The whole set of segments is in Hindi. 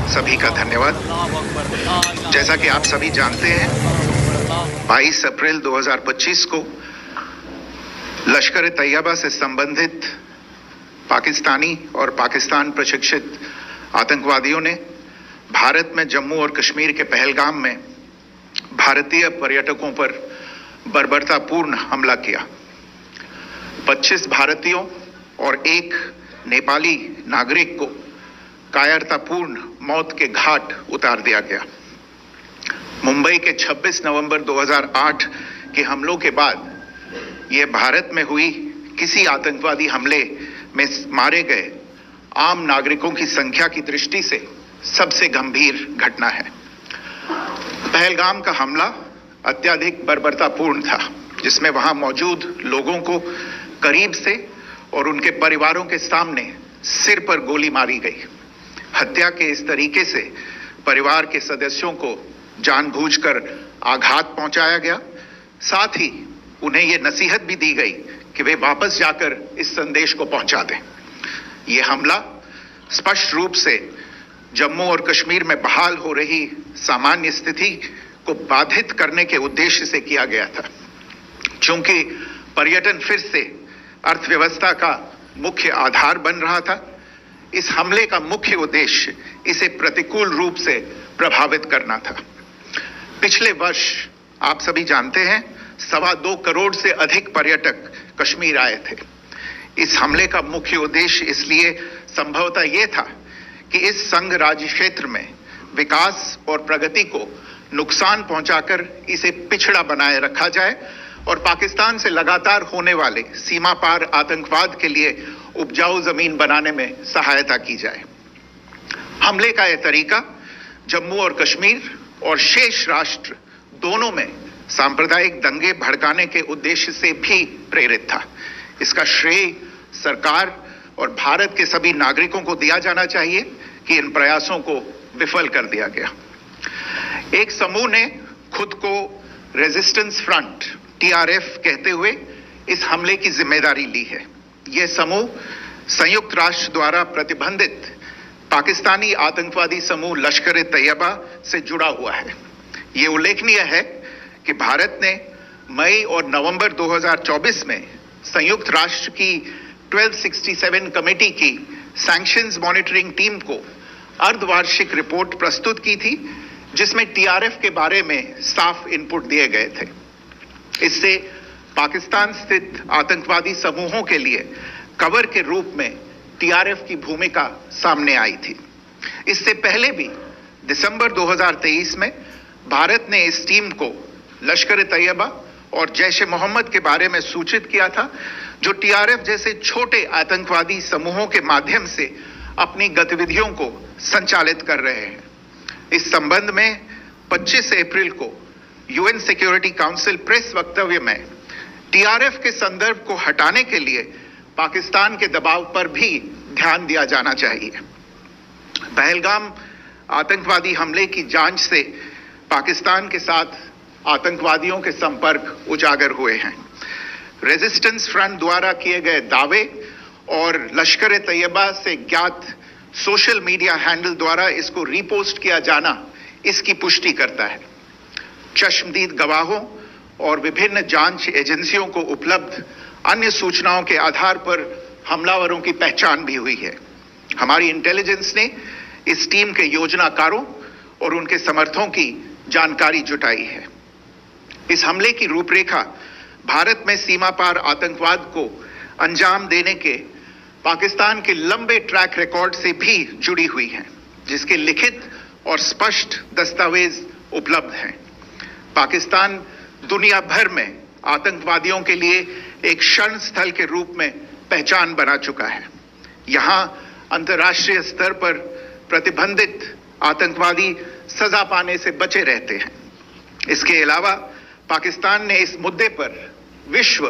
सभी का धन्यवाद। जैसा कि आप सभी जानते हैं, 22 अप्रैल 2025 को लश्कर तैयबा से संबंधित पाकिस्तानी और पाकिस्तान प्रशिक्षित आतंकवादियों ने भारत में जम्मू और कश्मीर के पहलगाम में भारतीय पर्यटकों पर बर्बरतापूर्ण हमला किया। 25 भारतीयों और एक नेपाली नागरिक को कायरतापूर्ण मौत के घाट उतार दिया गया। मुंबई के 26 नवंबर 2008 के हमलों के बाद यह भारत में हुई किसी आतंकवादी हमले में मारे गए आम नागरिकों की संख्या की दृष्टि से सबसे गंभीर घटना है। पहलगाम का हमला अत्यधिक बर्बरतापूर्ण था, जिसमें वहां मौजूद लोगों को करीब से और उनके परिवारों के सामने सिर पर गोली मारी गई। हत्या के इस तरीके से परिवार के सदस्यों को जानबूझकर आघात पहुंचाया गया। साथ ही उन्हें यह नसीहत भी दी गई कि वे वापस जाकर इस संदेश को पहुंचा दें। यह हमला स्पष्ट रूप से जम्मू और कश्मीर में बहाल हो रही सामान्य स्थिति को बाधित करने के उद्देश्य से किया गया था। चूंकि पर्यटन फिर से अर्थव्यवस्था का मुख्य आधार बन रहा था, इस हमले का मुख्य उद्देश्य इसे प्रतिकूल रूप से प्रभावित करना था। पिछले वर्ष आप सभी जानते हैं 2.25 करोड़ से अधिक पर्यटक कश्मीर आए थे। इस हमले का मुख्य उद्देश्य इसलिए संभवतः यह था कि इस संघ राज्य क्षेत्र में विकास और प्रगति को नुकसान पहुंचाकर इसे पिछड़ा बनाए रखा जाए और पाकिस्तान से लगातार होने वाले सीमा पार आतंकवाद के लिए उपजाऊ जमीन बनाने में सहायता की जाए। हमले का यह तरीका जम्मू और कश्मीर और शेष राष्ट्र दोनों में सांप्रदायिक दंगे भड़काने के उद्देश्य से भी प्रेरित था। इसका श्रेय सरकार और भारत के सभी नागरिकों को दिया जाना चाहिए कि इन प्रयासों को विफल कर दिया गया। एक समूह ने खुद को रेजिस्टेंस फ्रंट टीआरएफ कहते हुए इस हमले की जिम्मेदारी ली है। यह समूह संयुक्त राष्ट्र द्वारा प्रतिबंधित पाकिस्तानी आतंकवादी समूह लश्कर तैयबा से जुड़ा हुआ है। यह उल्लेखनीय है कि भारत ने मई और नवंबर 2024 में संयुक्त राष्ट्र की 1267 कमेटी की सैंक्शंस मॉनिटरिंग टीम को अर्धवार्षिक रिपोर्ट प्रस्तुत की थी, जिसमें टीआरएफ के बारे में साफ इनपुट दिए गए थे। इससे पाकिस्तान स्थित आतंकवादी समूहों के लिए कवर के रूप में टीआरएफ की भूमिका सामने आई थी। इससे पहले भी दिसंबर 2023 में भारत ने इस टीम को लश्कर तैयबा और जैश ए मोहम्मद के बारे में सूचित किया था, जो टीआरएफ जैसे छोटे आतंकवादी समूहों के माध्यम से अपनी गतिविधियों को संचालित कर रहे हैं। इस संबंध में 25 अप्रैल को यूएन सिक्योरिटी काउंसिल प्रेस वक्तव्य में टीआरएफ के संदर्भ को हटाने के लिए पाकिस्तान के दबाव पर भी ध्यान दिया जाना चाहिए। पहलगाम आतंकवादी हमले की जांच से पाकिस्तान के साथ आतंकवादियों के संपर्क उजागर हुए हैं। रेजिस्टेंस फ्रंट द्वारा किए गए दावे और लश्कर तैयबा से ज्ञात सोशल मीडिया हैंडल द्वारा इसको रीपोस्ट किया जाना इसकी पुष्टि करता है। चश्मदीद गवाहों और विभिन्न जांच एजेंसियों को उपलब्ध अन्य सूचनाओं के आधार पर हमलावरों की पहचान भी हुई है। हमारी इंटेलिजेंस ने इस टीम के योजनाकारों और उनके समर्थकों की जानकारी जुटाई है। इस हमले की रूपरेखा भारत में सीमा पार आतंकवाद को अंजाम देने के पाकिस्तान के लंबे ट्रैक रिकॉर्ड से भी जुड़ी हुई है, जिसके लिखित और स्पष्ट दस्तावेज उपलब्ध हैं। पाकिस्तान दुनिया भर में आतंकवादियों के लिए एक शरण स्थल के रूप में पहचान बना चुका है। यहां अंतर्राष्ट्रीय स्तर पर प्रतिबंधित आतंकवादी सजा पाने से बचे रहते हैं। इसके अलावा पाकिस्तान ने इस मुद्दे पर विश्व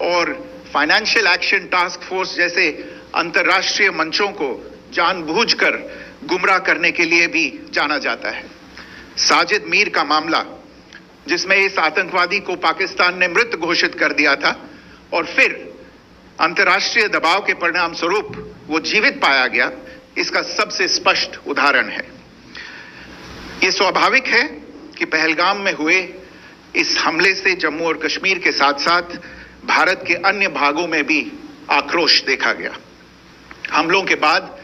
और फाइनेंशियल एक्शन टास्क फोर्स जैसे अंतर्राष्ट्रीय मंचों को जानबूझकर गुमराह करने के लिए भी जाना जाता है। साजिद मीर का मामला, जिसमें इस आतंकवादी को पाकिस्तान ने मृत घोषित कर दिया था और फिर अंतर्राष्ट्रीय दबाव के परिणाम स्वरूप वो जीवित पाया गया, इसका सबसे स्पष्ट उदाहरण है। ये स्वाभाविक है कि पहलगाम में हुए इस हमले से जम्मू और कश्मीर के साथ साथ भारत के अन्य भागों में भी आक्रोश देखा गया। हमलों के बाद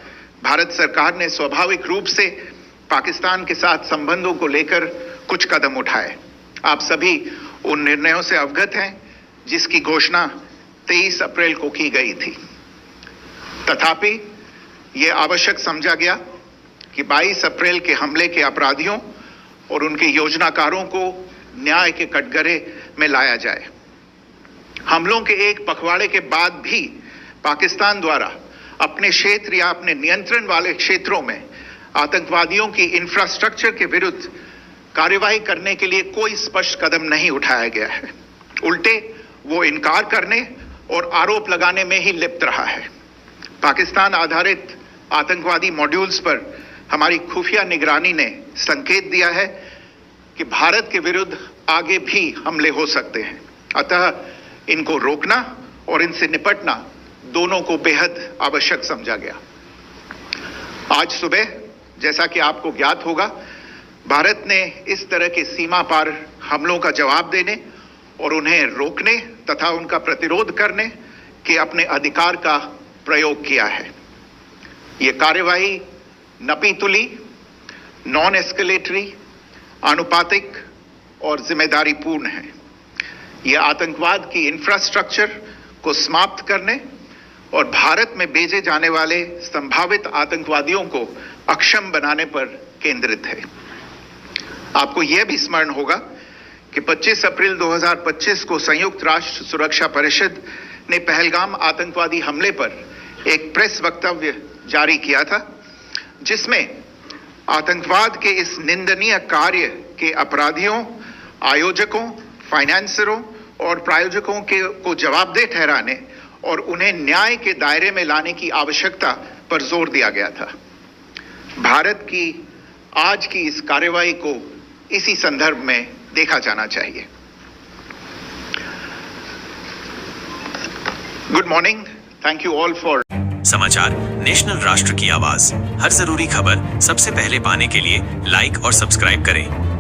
भारत सरकार ने स्वाभाविक रूप से पाकिस्तान के साथ संबंधों को लेकर कुछ कदम उठाए। आप सभी उन निर्णयों से अवगत हैं जिसकी घोषणा 23 अप्रैल को की गई थी। तथापि यह आवश्यक समझा गया कि 22 अप्रैल के हमले के अपराधियों और उनके योजनाकारों को न्याय के कटघरे में लाया जाए। हमलों के एक पखवाड़े के बाद भी पाकिस्तान द्वारा अपने क्षेत्र या अपने नियंत्रण वाले क्षेत्रों में आतंकवादियों की इंफ्रास्ट्रक्चर के विरुद्ध कार्यवाही करने के लिए कोई स्पष्ट कदम नहीं उठाया गया है। उल्टे वो इनकार करने और आरोप लगाने में ही लिप्त रहा है। पाकिस्तान आधारित आतंकवादी मॉड्यूल्स पर हमारी खुफिया निगरानी ने संकेत दिया है कि भारत के विरुद्ध आगे भी हमले हो सकते हैं। अतः इनको रोकना और इनसे निपटना दोनों को बेहद आवश्यक समझा गया। आज सुबह, जैसा कि आपको ज्ञात होगा, भारत ने इस तरह के सीमा पार हमलों का जवाब देने और उन्हें रोकने तथा उनका प्रतिरोध करने के अपने अधिकार का प्रयोग किया है। यह कार्यवाही नपीतुली, नॉन एस्केलेटरी, आनुपातिक और जिम्मेदारीपूर्ण है। यह आतंकवाद की इंफ्रास्ट्रक्चर को समाप्त करने और भारत में भेजे जाने वाले संभावित आतंकवादियों को अक्षम बनाने पर केंद्रित है। आपको यह भी स्मरण होगा कि 25 अप्रैल 2025 को संयुक्त राष्ट्र सुरक्षा परिषद ने पहलगाम आतंकवादी हमले पर एक प्रेस वक्तव्य जारी किया था, जिसमें आतंकवाद के इस निंदनीय कार्य के अपराधियों, आयोजकों, फाइनेंसरों और प्रायोजकों को जवाबदेह ठहराने और उन्हें न्याय के दायरे में लाने की आवश्यकता पर जोर दिया गया था। भारत की आज की इस कार्यवाही को इसी संदर्भ में देखा जाना चाहिए। Good morning, thank you all for. समाचार नेशनल राष्ट्र की आवाज, हर जरूरी खबर सबसे पहले पाने के लिए लाइक और सब्सक्राइब करें।